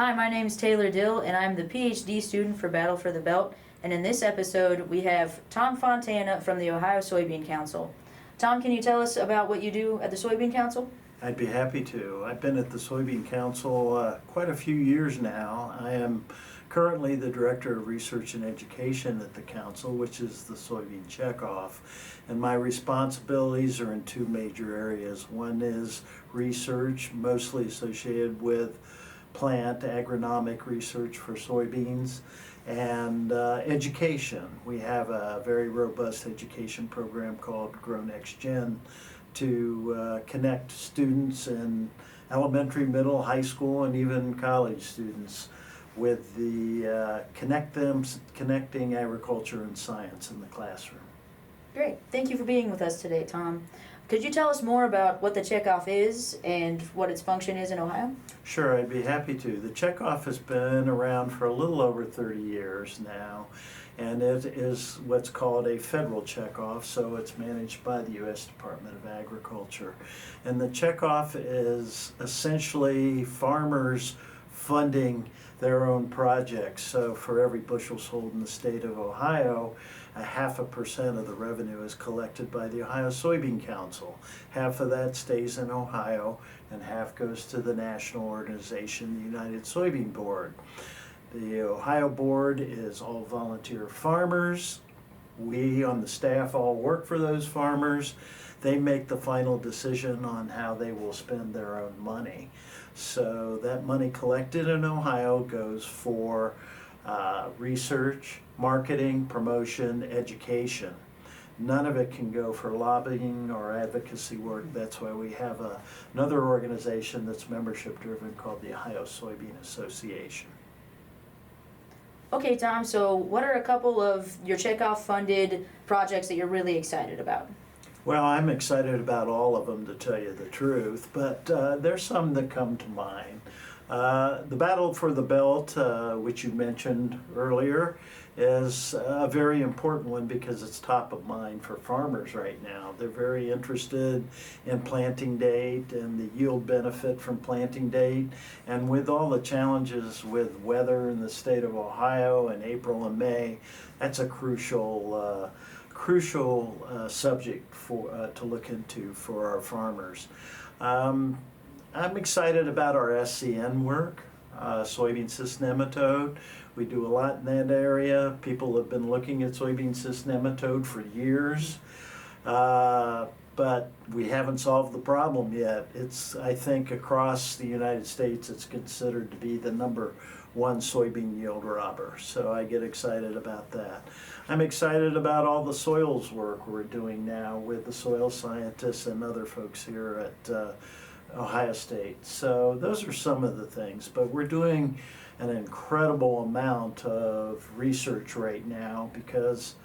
Hi, my name is Taylor Dill, and I'm the PhD student for Battle for the Belt. And in this episode, we have Tom Fontana from the Ohio Soybean Council. Tom, can you tell us about what you do at the Soybean Council? I'd be happy to. I've been at the Soybean Council quite a few years now. I am currently the Director of Research and Education at the Council, which is the Soybean Checkoff. And my responsibilities are in two major areas. One is research, mostly associated with plant agronomic research for soybeans, and education. We have a very robust education program called Grow Next Gen to connect students in elementary, middle, high school, and even college students with the connecting agriculture and science in the classroom. Great. Thank you for being with us today, Tom. Could you tell us more about what the checkoff is and what its function is in Ohio? Sure, I'd be happy to. The checkoff has been around for a little over 30 years now, and it is what's called a federal checkoff, so it's managed by the U.S. Department of Agriculture. And the checkoff is essentially farmers funding their own projects. So for every bushel sold in the state of Ohio, 0.5% of the revenue is collected by the Ohio Soybean Council. Half of that stays in Ohio, and half goes to the national organization, the United Soybean Board. The Ohio Board is all volunteer farmers. We on the staff all work for those farmers. They make the final decision on how they will spend their own money. So that money collected in Ohio goes for research, marketing, promotion, education. None of it can go for lobbying or advocacy work. That's why we have another organization that's membership driven called the Ohio Soybean Association. Okay, Tom, so what are a couple of your checkoff funded projects that you're really excited about? Well, I'm excited about all of them, to tell you the truth, but there's some that come to mind. The Battle for the Belt, which you mentioned earlier, is a very important one because it's top of mind for farmers right now. They're very interested in planting date and the yield benefit from planting date. And with all the challenges with weather in the state of Ohio in April and May, that's a crucial subject to look into for our farmers. I'm excited about our SCN work, soybean cyst nematode. We do a lot in that area. People have been looking at soybean cyst nematode for years, but we haven't solved the problem yet. I think across the United States, it's considered to be the #1 soybean yield robber. So I get excited about that. I'm excited about all the soils work we're doing now with the soil scientists and other folks here at Ohio State. So those are some of the things, but we're doing an incredible amount of research right now because,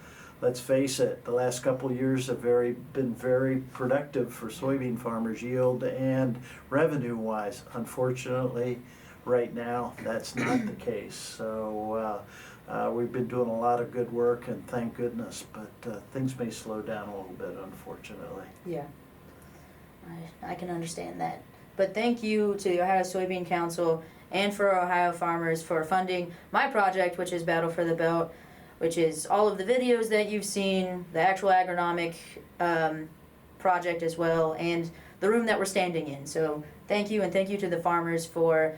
let's face it, the last couple of years have been very productive for soybean farmers, yield and revenue wise. Unfortunately, right now that's not the case. So we've been doing a lot of good work, and thank goodness, but things may slow down a little bit, unfortunately. Yeah, I can understand that. But thank you to the Ohio Soybean Council and for Ohio farmers for funding my project, which is Battle for the Belt, which is all of the videos that you've seen, the actual agronomic project as well, and the room that we're standing in. So thank you, and thank you to the farmers for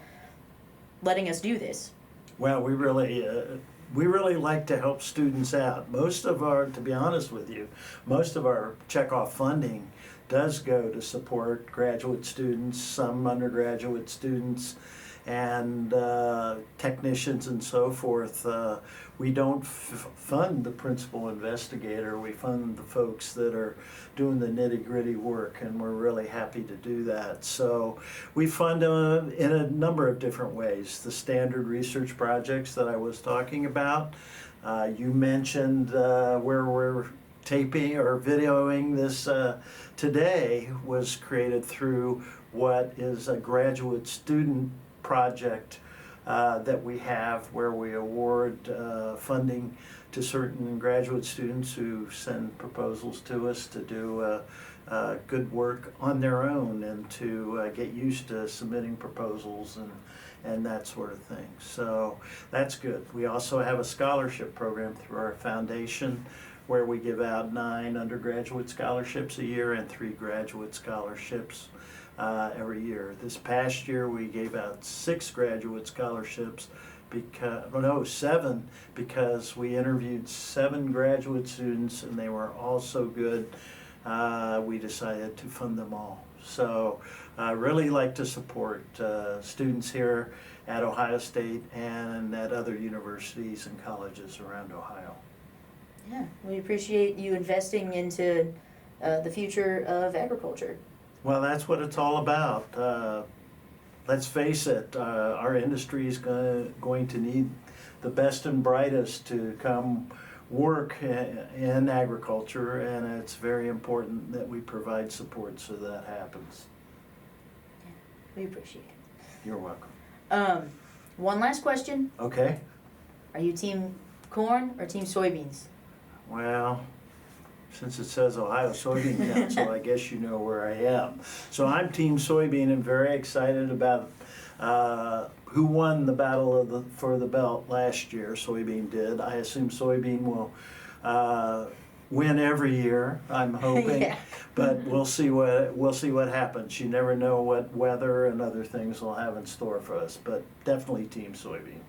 letting us do this. Well, we really like to help students out. To be honest with you, most of our checkoff funding does go to support graduate students, some undergraduate students, and technicians and so forth. We don't fund the principal investigator. We fund the folks that are doing the nitty-gritty work, and we're really happy to do that. So we fund them in a number of different ways. The standard research projects that I was talking about. You mentioned where we're taping or videoing this today was created through what is a graduate student project that we have, where we award funding to certain graduate students who send proposals to us to do good work on their own and to get used to submitting proposals and that sort of thing. So that's good. We also have a scholarship program through our foundation where we give out 9 undergraduate scholarships a year and 3 graduate scholarships every year. This past year we gave out 6 graduate scholarships because, 7, because we interviewed 7 graduate students and they were all so good, we decided to fund them all. So I really like to support students here at Ohio State and at other universities and colleges around Ohio. Yeah, we appreciate you investing into the future of agriculture. Well, that's what it's all about. Let's face it, our industry is going to need the best and brightest to come work in agriculture, and it's very important that we provide support so that happens. Yeah, we appreciate it. You're welcome. One last question. Okay. Are you team corn or team soybeans? Well, since it says Ohio Soybean Council, I guess you know where I am. So I'm Team Soybean and very excited about who won the battle for the belt last year. Soybean did. I assume soybean will win every year. I'm hoping, Yeah. but we'll see what happens. You never know what weather and other things will have in store for us. But definitely Team Soybean.